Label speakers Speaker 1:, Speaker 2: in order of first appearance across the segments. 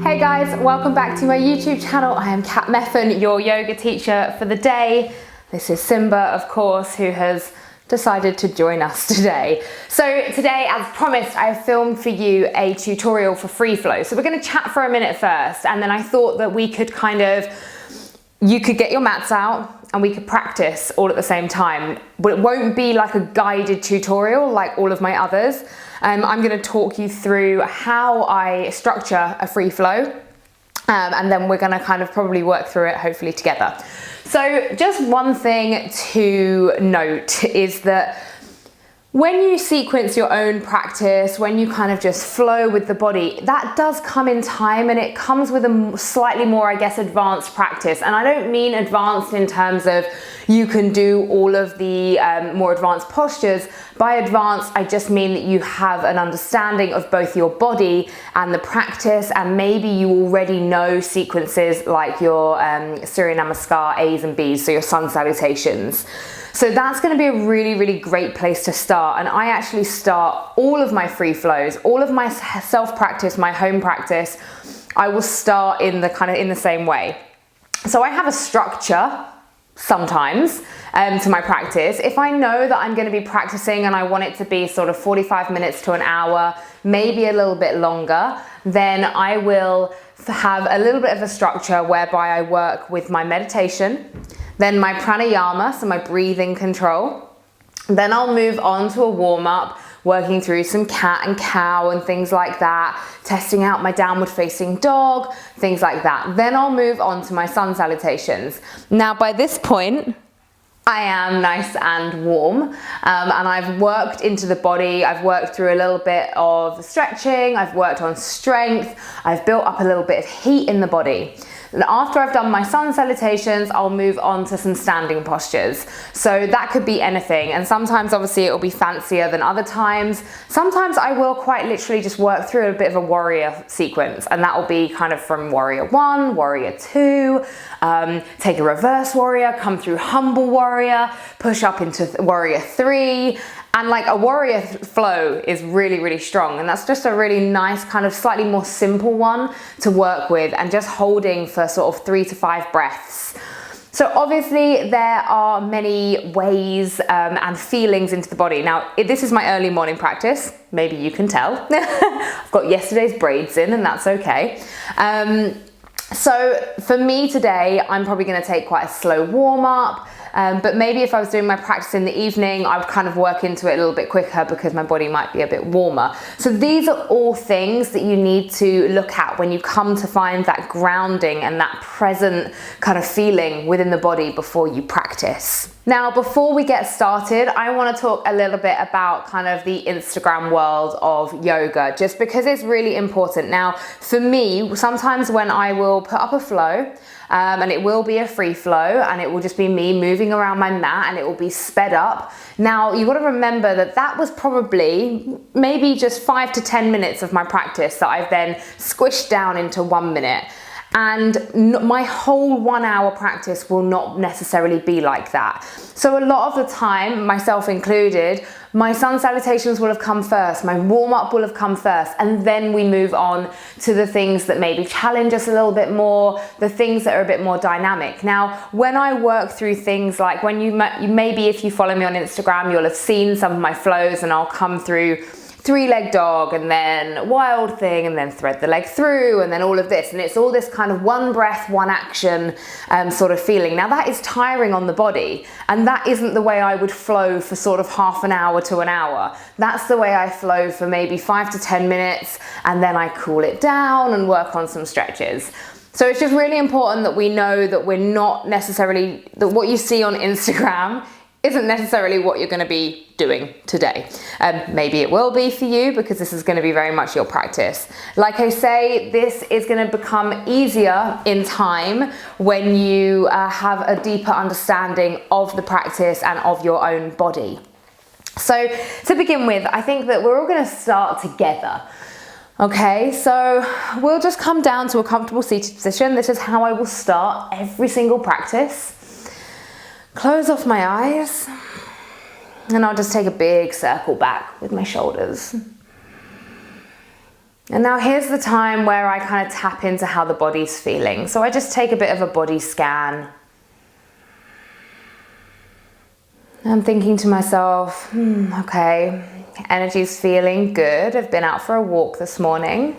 Speaker 1: Hey guys, welcome back to my YouTube channel. I am Meffan, your yoga teacher for the day. This is Simba, of course, who has decided to join us today. So today, as promised, I have filmed for you a tutorial for free flow. So we're going to chat for a minute first, and then I thought that we could you could get your mats out and we could practice all at the same time. But it won't be like a guided tutorial like all of my others. I'm going to talk you through how I structure a free flow, and then we're going to kind of probably work through it hopefully together. So just one thing to note is that when you sequence your own practice, when you kind of just flow with the body, that does come in time, and it comes with a slightly more, I guess, advanced practice. And I don't mean advanced in terms of you can do all of the more advanced postures. By advanced, I just mean that you have an understanding of both your body and the practice, and maybe you already know sequences like your Surya Namaskar A's and B's, so your sun salutations. So that's going to be a really, really great place to start. And I actually start all of my free flows, all of my self-practice, my home practice, I will start in the same way. So I have a structure sometimes to my practice. If I know that I'm going to be practicing and I want it to be sort of 45 minutes to an hour, maybe a little bit longer, then I will have a little bit of a structure whereby I work with my meditation, then my pranayama, so my breathing control. Then I'll move on to a warm-up, working through some cat and cow and things like that, testing out my downward facing dog, things like that. Then I'll move on to my sun salutations. Now by this point, I am nice and warm, and I've worked into the body. I've worked through a little bit of stretching, I've worked on strength, I've built up a little bit of heat in the body. And after I've done my sun salutations, I'll move on to some standing postures. So that could be anything. And sometimes obviously it will be fancier than other times. Sometimes I will quite literally just work through a bit of a warrior sequence. And that will be kind of from warrior 1, warrior 2, take a reverse warrior, come through humble warrior, push up into warrior 3. And like a warrior flow is really, really strong. And that's just a really nice kind of slightly more simple one to work with, and just holding for sort of 3 to 5 breaths. So obviously there are many ways and feelings into the body. Now, this is my early morning practice. Maybe you can tell. I've got yesterday's braids in, and that's okay. So for me today, I'm probably going to take quite a slow warm up. But maybe if I was doing my practice in the evening, I would kind of work into it a little bit quicker because my body might be a bit warmer. So these are all things that you need to look at when you come to find that grounding and that present kind of feeling within the body before you practice. Now, before we get started, I want to talk a little bit about kind of the Instagram world of yoga, just because it's really important. Now, for me, sometimes when I will put up a flow, and it will be a free flow, and it will just be me moving around my mat, and it will be sped up. Now, you've got to remember that that was probably maybe just 5 to 10 minutes of my practice that I've then squished down into 1 minute. And my whole 1 hour practice will not necessarily be like that. So a lot of the time, myself included, my sun salutations will have come first, my warm up will have come first, and then we move on to the things that maybe challenge us a little bit more, the things that are a bit more dynamic. Now, when I work through things like maybe if you follow me on Instagram, you'll have seen some of my flows, and I'll come through 3-leg dog, and then wild thing, and then thread the leg through, and then all of this. And it's all this kind of one breath, one action sort of feeling. Now that is tiring on the body, and that isn't the way I would flow for sort of half an hour to an hour. That's the way I flow for maybe 5 to 10 minutes, and then I cool it down and work on some stretches. So it's just really important that we know that we're not necessarily, that what you see on Instagram isn't necessarily what you're going to be doing today. Maybe it will be for you, because this is going to be very much your practice. Like I say, this is going to become easier in time when you have a deeper understanding of the practice and of your own body. So to begin with, I think that we're all going to start together. Okay, so we'll just come down to a comfortable seated position. This is how I will start every single practice. Close off my eyes, and I'll just take a big circle back with my shoulders. And now here's the time where I kind of tap into how the body's feeling. So I just take a bit of a body scan. I'm thinking to myself, okay, energy's feeling good. I've been out for a walk this morning.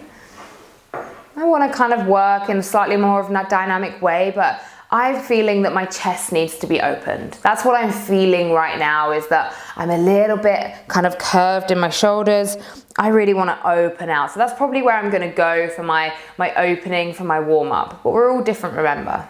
Speaker 1: I want to kind of work in a slightly more of a dynamic way, but I'm feeling that my chest needs to be opened. That's what I'm feeling right now, is that I'm a little bit kind of curved in my shoulders. I really want to open out. So that's probably where I'm going to go for my opening, for my warm up. But we're all different, remember.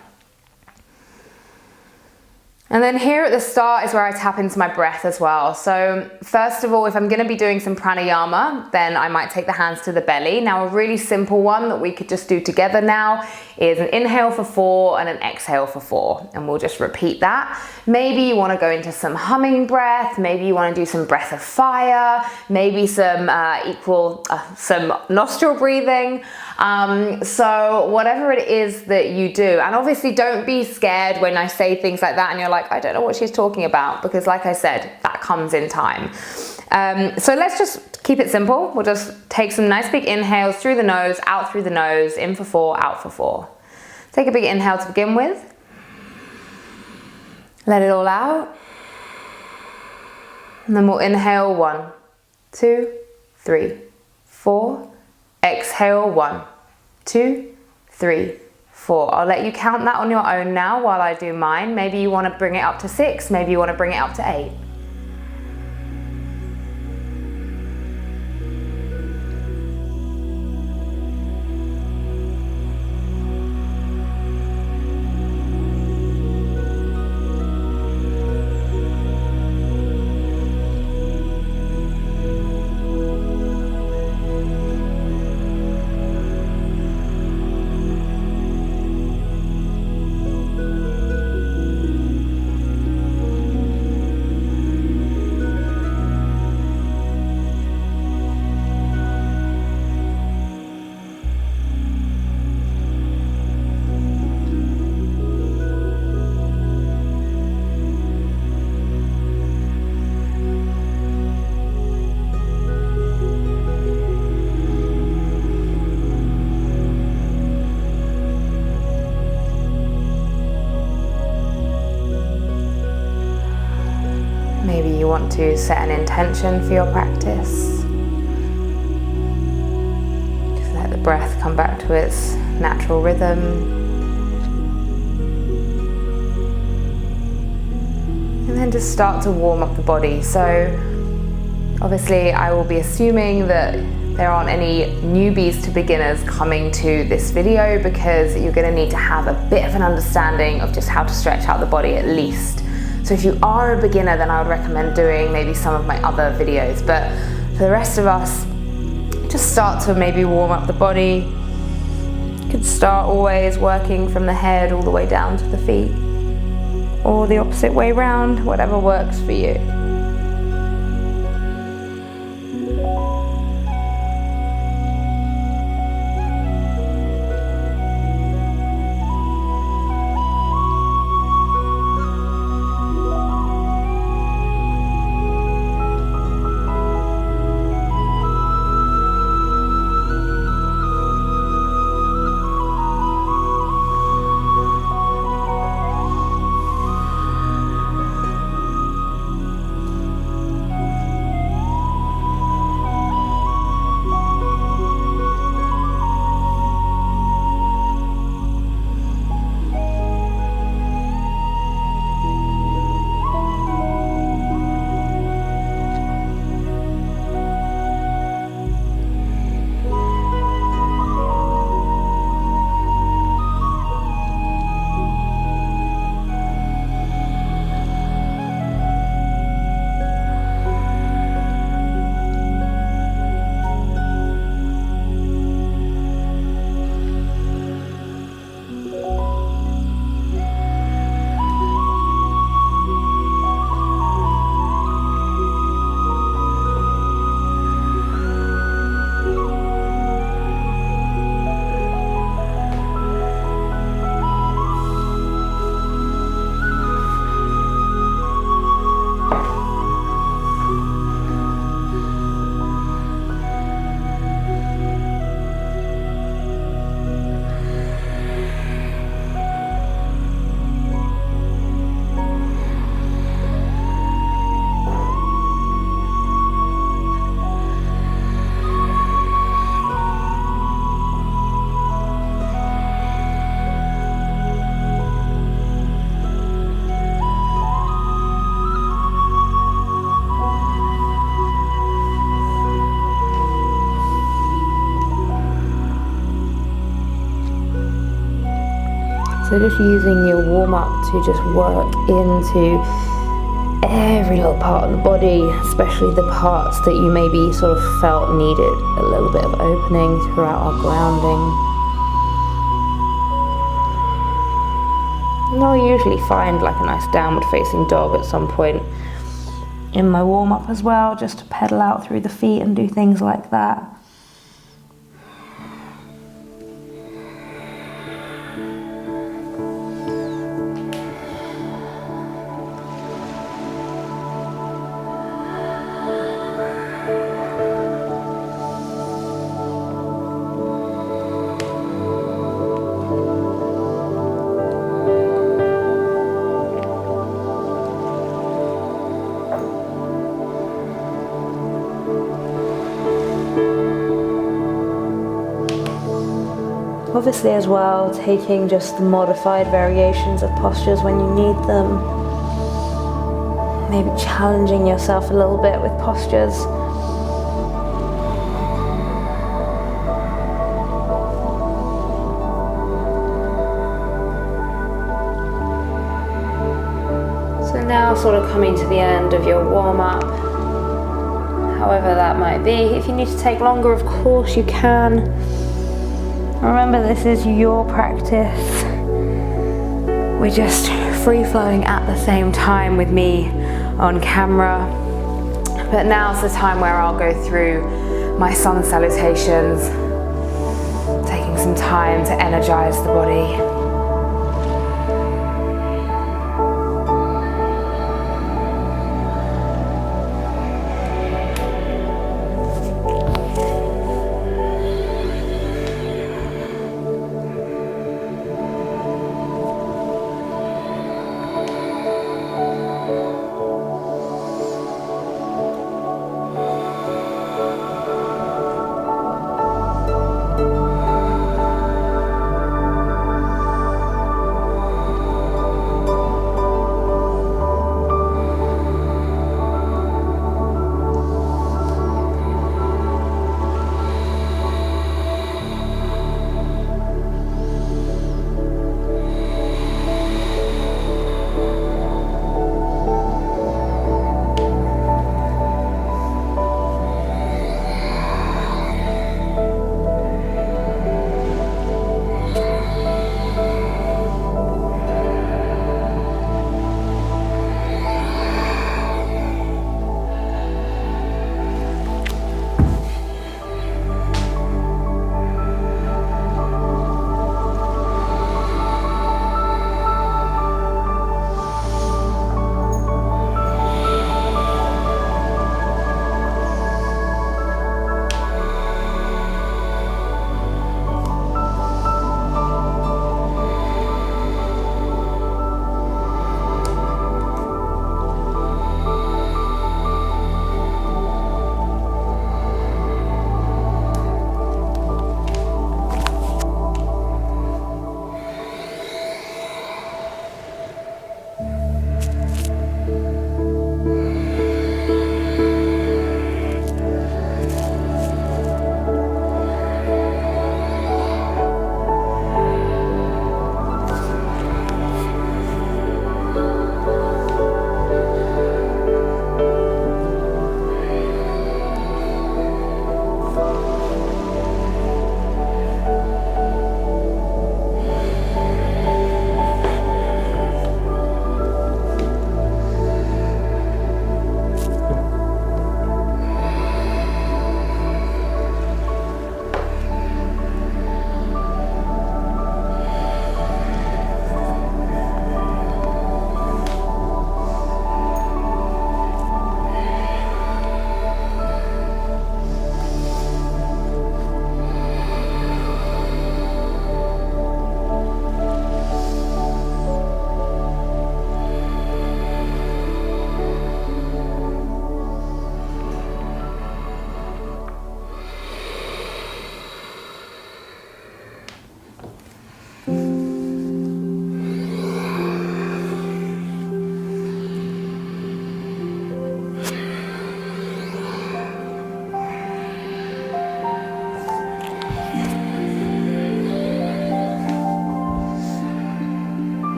Speaker 1: And then here at the start is where I tap into my breath as well. So first of all, if I'm going to be doing some pranayama, then I might take the hands to the belly. Now a really simple one that we could just do together now is an inhale for 4 and an exhale for 4. And we'll just repeat that. Maybe you want to go into some humming breath. Maybe you want to do some breath of fire. Maybe some nostril breathing. So whatever it is that you do, and obviously don't be scared when I say things like that and you're like, I don't know what she's talking about, because like I said, that comes in time. So let's just keep it simple. We'll just take some nice big inhales through the nose, out through the nose, in for 4, out for 4. Take a big inhale to begin with. Let it all out. And then we'll inhale 1, 2, 3, 4. Exhale 1, 2, 3, 4. I'll let you count that on your own now while I do mine. Maybe you want to bring it up to 6, maybe you want to bring it up to 8. Maybe you want to set an intention for your practice. Just let the breath come back to its natural rhythm. And then just start to warm up the body. So obviously I will be assuming that there aren't any newbies to beginners coming to this video, because you're going to need to have a bit of an understanding of just how to stretch out the body at least. So if you are a beginner, then I would recommend doing maybe some of my other videos. But for the rest of us, just start to maybe warm up the body. You could start always working from the head all the way down to the feet, or the opposite way round, whatever works for you. So just using your warm-up to just work into every little part of the body, especially the parts that you maybe sort of felt needed a little bit of opening throughout our grounding. And I'll usually find like a nice downward facing dog at some point in my warm-up as well, just to pedal out through the feet and do things like that. Obviously as well, taking just the modified variations of postures when you need them. Maybe challenging yourself a little bit with postures. So now sort of coming to the end of your warm-up, however that might be. If you need to take longer, of course you can. Remember, this is your practice. We're just free-flowing at the same time with me on camera. But now's the time where I'll go through my sun salutations, taking some time to energize the body.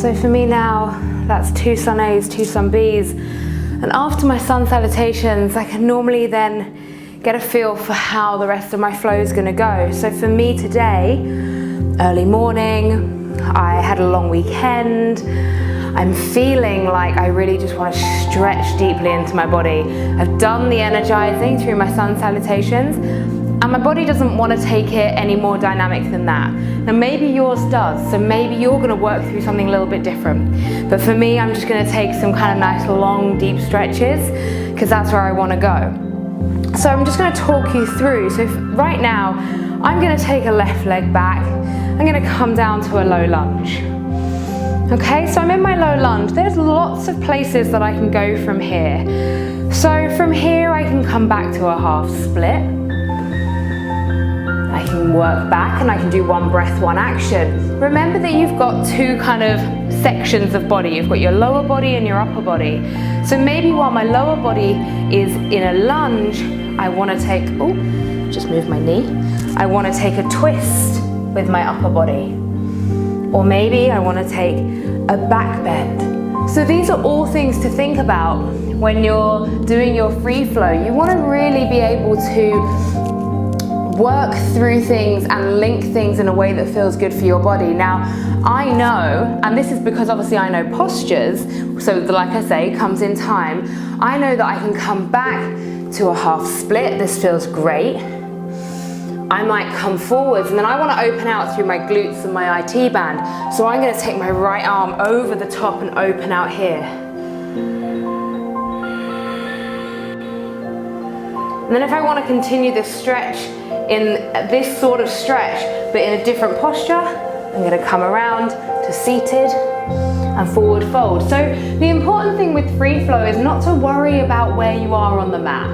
Speaker 1: So for me now, that's 2 sun A's, 2 sun B's. And after my sun salutations, I can normally then get a feel for how the rest of my flow is gonna go. So for me today, early morning, I had a long weekend. I'm feeling like I really just want to stretch deeply into my body. I've done the energizing through my sun salutations, and my body doesn't want to take it any more dynamic than that. Now maybe yours does, so maybe you're going to work through something a little bit different. But for me, I'm just going to take some kind of nice long deep stretches, because that's where I want to go. So I'm just going to talk you through. So right now, I'm going to take a left leg back. I'm going to come down to a low lunge. Okay, so I'm in my low lunge. There's lots of places that I can go from here. So from here, I can come back to a half split. I can work back and I can do 1 breath, 1 action. Remember that you've got 2 kind of sections of body. You've got your lower body and your upper body. So maybe while my lower body is in a lunge, I want to take, oh, just move my knee. I want to take a twist with my upper body. Or maybe I want to take a back bend. So these are all things to think about when you're doing your free flow. You want to really be able to work through things and link things in a way that feels good for your body. Now, I know, and this is because obviously I know postures, so like I say, comes in time. I know that I can come back to a half split. This feels great. I might come forwards and then I want to open out through my glutes and my IT band. So I'm going to take my right arm over the top and open out here. And then if I want to continue this stretch in this sort of stretch, but in a different posture, I'm going to come around to seated and forward fold. So the important thing with free flow is not to worry about where you are on the mat.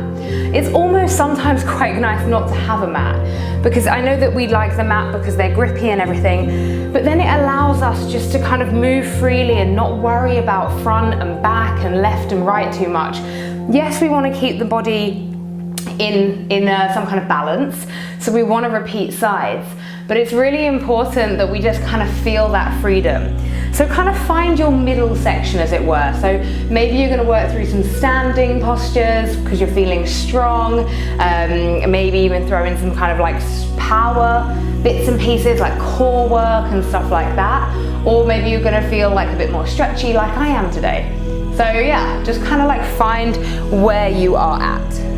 Speaker 1: It's almost sometimes quite nice not to have a mat, because I know that we like the mat because they're grippy and everything, but then it allows us just to kind of move freely and not worry about front and back and left and right too much. Yes, we want to keep the body in some kind of balance, so we want to repeat sides, but it's really important that we just kind of feel that freedom. So kind of find your middle section, as it were. So maybe you're going to work through some standing postures because you're feeling strong, maybe even throw in some kind of like power bits and pieces like core work and stuff like that, or maybe you're going to feel like a bit more stretchy like I am today. So yeah, just kind of like find where you are at.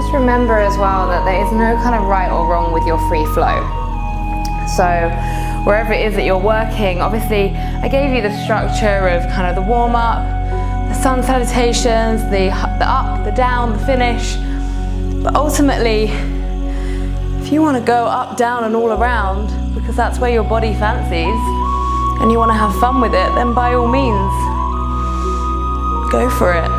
Speaker 1: just remember as well that there is no kind of right or wrong with your free flow. So wherever it is that you're working, obviously I gave you the structure of kind of the warm-up, the sun salutations, the up, the down, the finish. But ultimately, if you want to go up, down and all around, because that's where your body fancies, and you want to have fun with it, then by all means, go for it.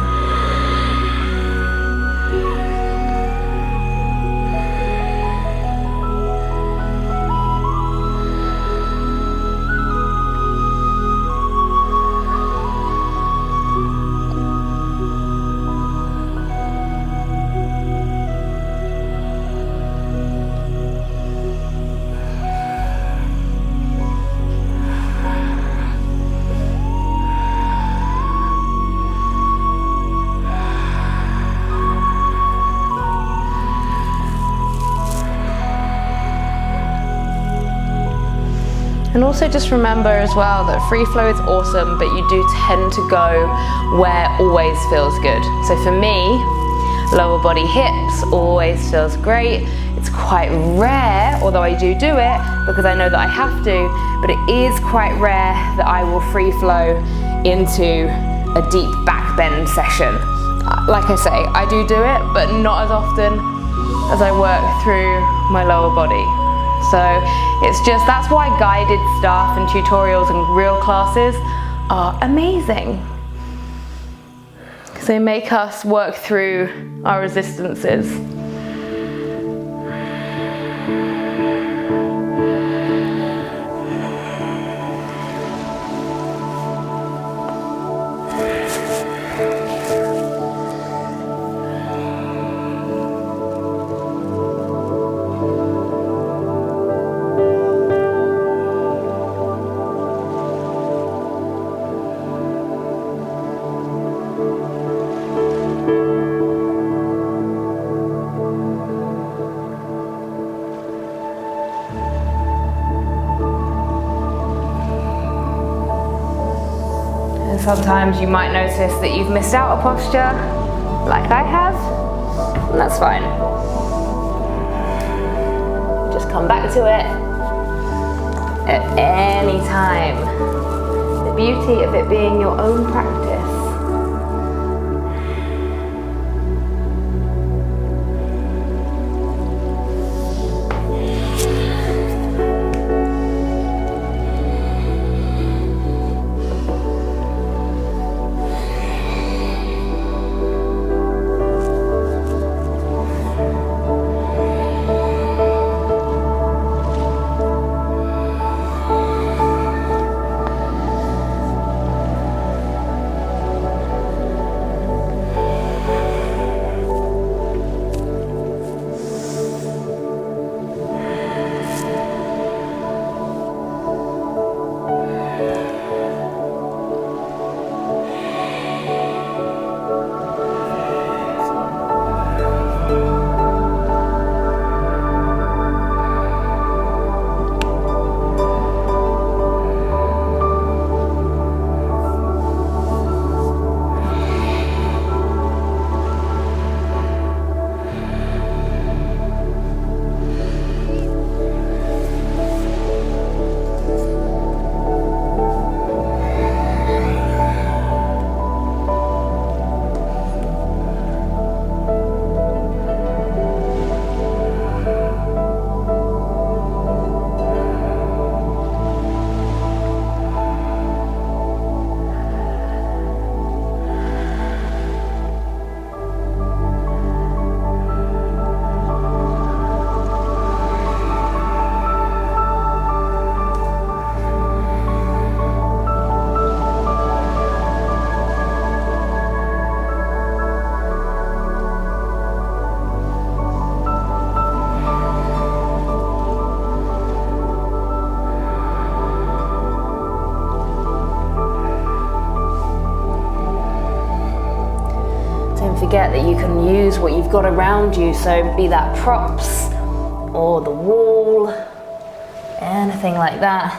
Speaker 1: And also just remember as well that free flow is awesome, but you do tend to go where always feels good. So for me, lower body hips always feels great. It's quite rare, although I do it because I know that I have to, but it is quite rare that I will free flow into a deep back bend session. Like I say, I do it, but not as often as I work through my lower body. So it's just, that's why guided stuff and tutorials and real classes are amazing. Because they make us work through our resistances. Sometimes you might notice that you've missed out a posture, like I have, and that's fine. Just come back to it at any time. The beauty of it being your own practice. Forget that you can use what you've got around you, so be that props or the wall, anything like that.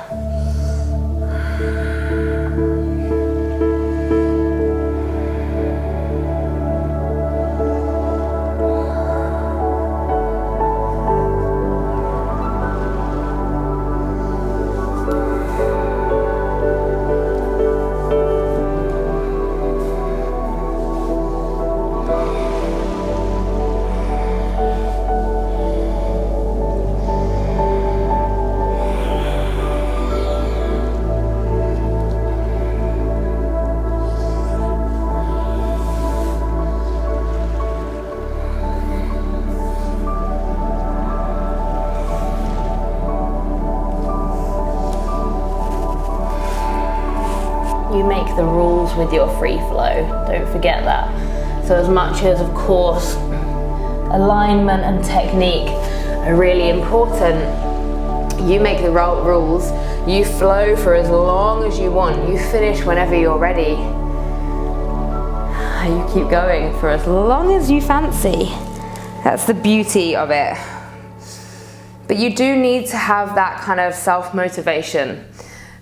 Speaker 1: the rules with your free flow. Don't forget that. So as much as, of course, alignment and technique are really important, you make the rules, you flow for as long as you want, you finish whenever you're ready. You keep going for as long as you fancy. That's the beauty of it. But you do need to have that kind of self-motivation.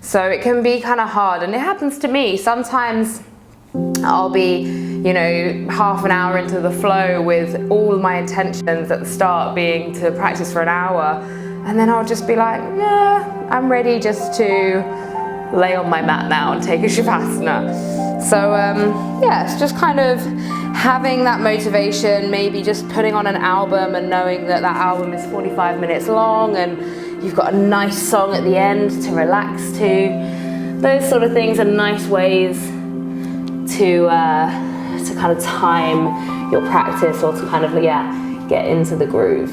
Speaker 1: So it can be kind of hard, and it happens to me. Sometimes I'll be, you know, half an hour into the flow with all my intentions at the start being to practice for an hour, and then I'll just be like, yeah, I'm ready just to lay on my mat now and take a Shavasana. So yeah, it's just kind of having that motivation, maybe just putting on an album and knowing that that album is 45 minutes long and you've got a nice song at the end to relax to. Those sort of things are nice ways to kind of time your practice, or to kind of, yeah, get into the groove.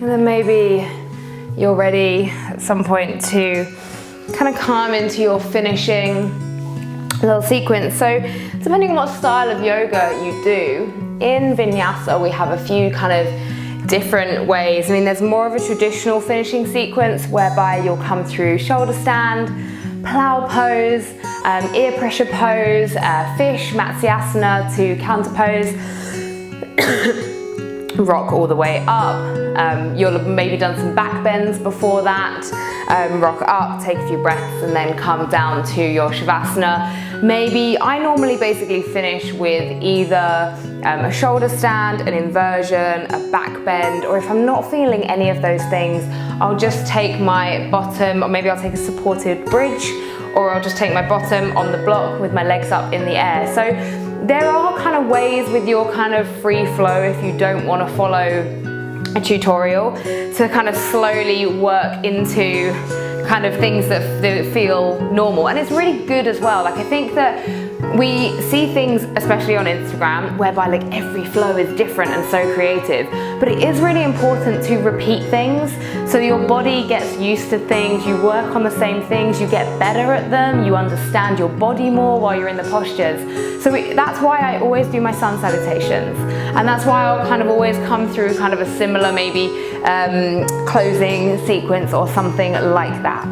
Speaker 1: And then maybe you're ready at some point to kind of come into your finishing little sequence. So depending on what style of yoga you do, in Vinyasa we have a few kind of different ways. I mean, there's more of a traditional finishing sequence whereby you'll come through shoulder stand, plow pose, ear pressure pose, fish, Matsyasana to counter pose. rock all the way up. You'll have maybe done some back bends before that. Rock up, take a few breaths, and then come down to your Shavasana. Maybe I normally basically finish with either a shoulder stand, an inversion, a back bend, or if I'm not feeling any of those things, I'll just take my bottom, or maybe I'll take a supported bridge, or I'll just take my bottom on the block with my legs up in the air. So there are kind of ways with your kind of free flow, if you don't want to follow a tutorial, to kind of slowly work into kind of things that feel normal. And it's really good as well. Like, I think that we see things, especially on Instagram, whereby like every flow is different and so creative, but it is really important to repeat things so your body gets used to things, you work on the same things, you get better at them, you understand your body more while you're in the postures. So that's why I always do my sun salutations, and that's why I'll kind of always come through kind of a similar maybe closing sequence or something like that.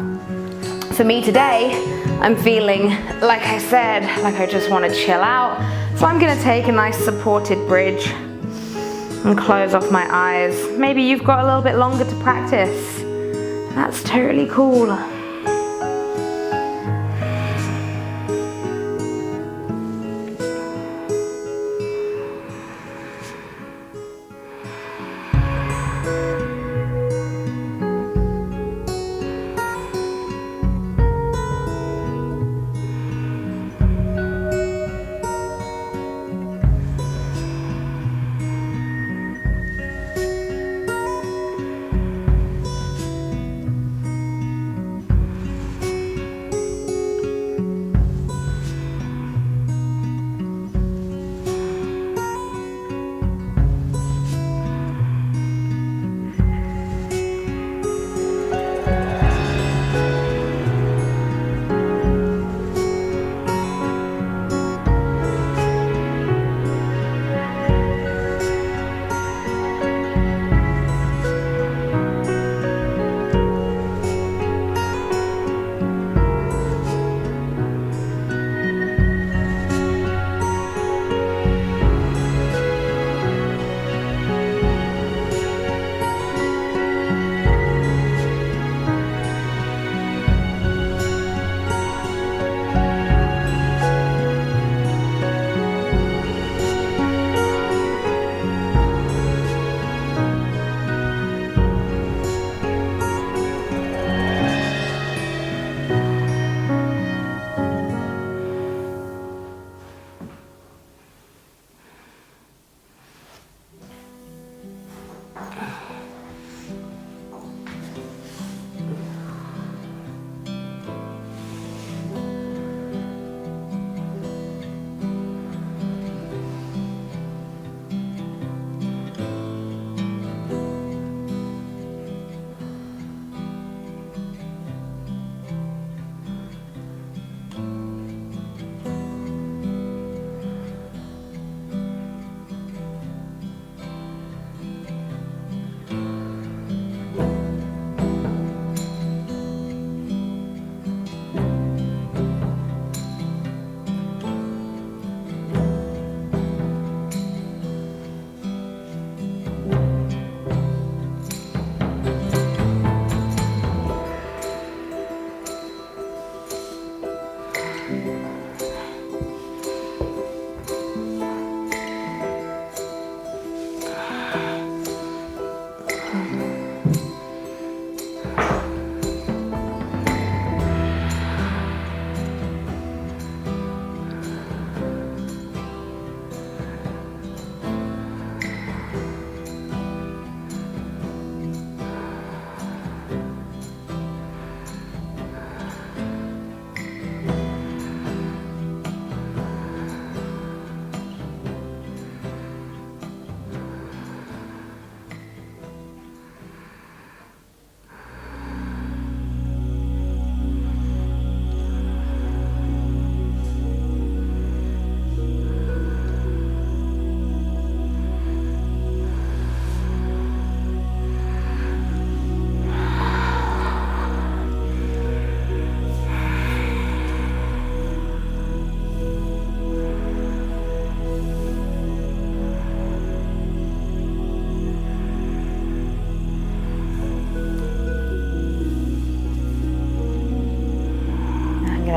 Speaker 1: For me today, I'm feeling, like I said, like I just want to chill out. So I'm going to take a nice supported bridge and close off my eyes. Maybe you've got a little bit longer to practice. That's totally cool.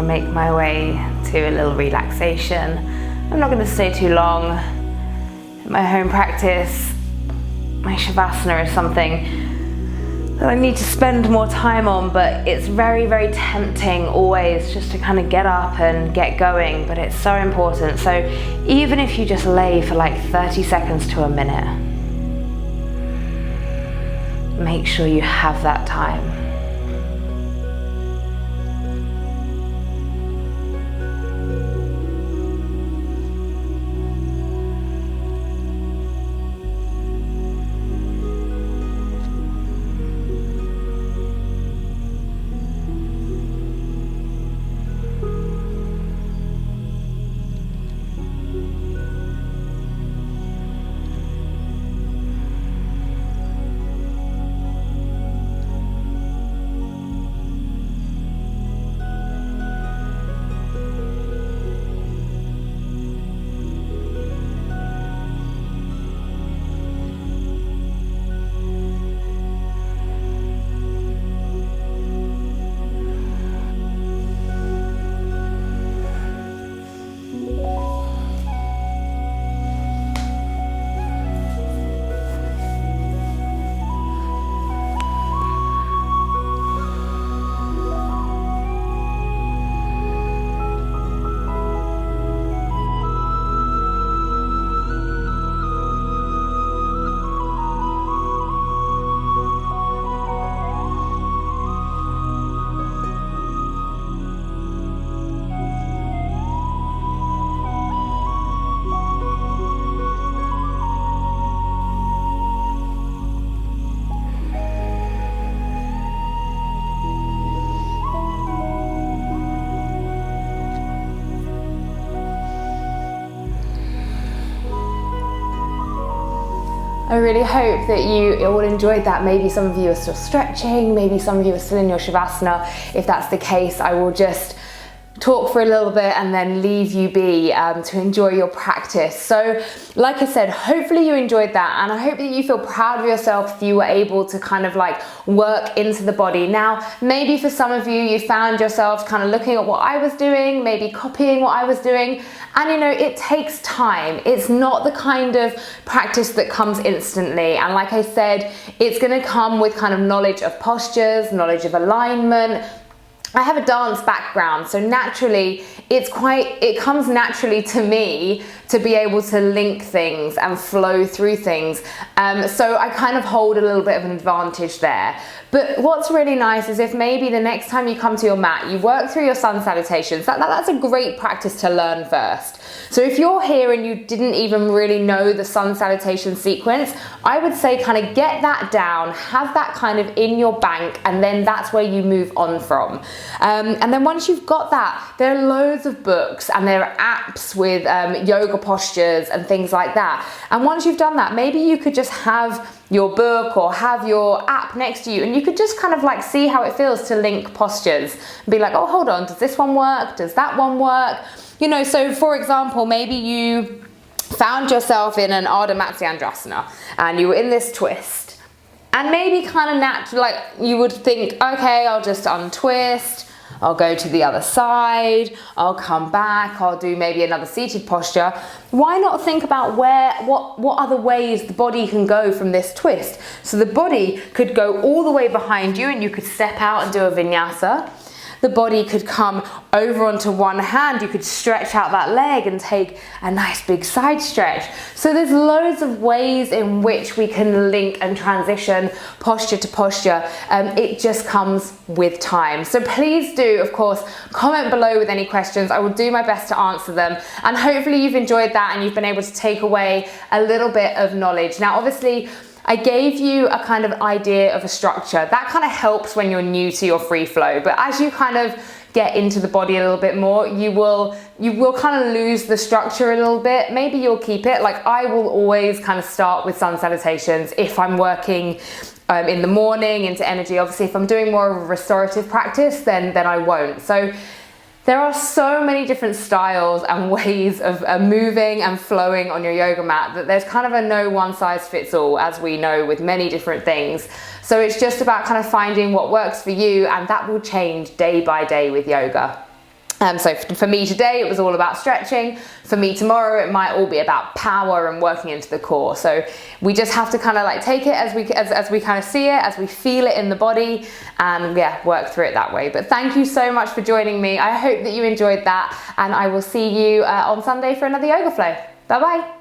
Speaker 1: make my way to a little relaxation. I'm not going to stay too long. In my home practice, my Shavasana is something that I need to spend more time on, but it's very, very tempting always just to kind of get up and get going, but it's so important. So even if you just lay for like 30 seconds to a minute, make sure you have that time. I really hope that you all enjoyed that. Maybe some of you are still stretching, maybe some of you are still in your Shavasana. If that's the case, I will just talk for a little bit and then leave you be to enjoy your practice. So like I said, hopefully you enjoyed that, and I hope that you feel proud of yourself if you were able to kind of like work into the body. Now, maybe for some of you, you found yourself kind of looking at what I was doing, maybe copying what I was doing, and you know, it takes time. It's not the kind of practice that comes instantly, and like I said, it's going to come with kind of knowledge of postures, knowledge of alignment. I have a dance background, so naturally it comes naturally to me to be able to link things and flow through things. So I kind of hold a little bit of an advantage there. But what's really nice is if maybe the next time you come to your mat, you work through your sun salutations. That's a great practice to learn first. So if you're here and you didn't even really know the sun salutation sequence, I would say kind of get that down, have that kind of in your bank, and then that's where you move on from. And then once you've got that, there are loads of books and there are apps with yoga postures and things like that. And once you've done that, maybe you could just have your book or have your app next to you, and you could just kind of like see how it feels to link postures and be like, oh, hold on, does this one work? Does that one work? You know, so for example, maybe you found yourself in an Ardha Matsyendrasana and you were in this twist, and maybe kind of naturally, like you would think, okay, I'll just untwist, I'll go to the other side, I'll come back, I'll do maybe another seated posture. Why not think about what other ways the body can go from this twist? So the body could go all the way behind you and you could step out and do a vinyasa. The body could come over onto one hand, you could stretch out that leg and take a nice big side stretch. So there's loads of ways in which we can link and transition posture to posture. It just comes with time. So please do, of course, comment below with any questions. I will do my best to answer them. And hopefully you've enjoyed that and you've been able to take away a little bit of knowledge. Now, obviously, I gave you a kind of idea of a structure. That kind of helps when you're new to your free flow. But as you kind of get into the body a little bit more, you will kind of lose the structure a little bit. Maybe you'll keep it. Like I will always kind of start with sun salutations if I'm working in the morning into energy. Obviously, if I'm doing more of a restorative practice, then I won't. So there are so many different styles and ways of moving and flowing on your yoga mat that there's kind of a no one size fits all, as we know with many different things. So it's just about kind of finding what works for you, and that will change day by day with yoga. So for me today, it was all about stretching. For me tomorrow, it might all be about power and working into the core. So we just have to kind of like take it as we kind of see it, as we feel it in the body, and yeah, work through it that way. But thank you so much for joining me. I hope that you enjoyed that, and I will see you on Sunday for another yoga flow. Bye bye.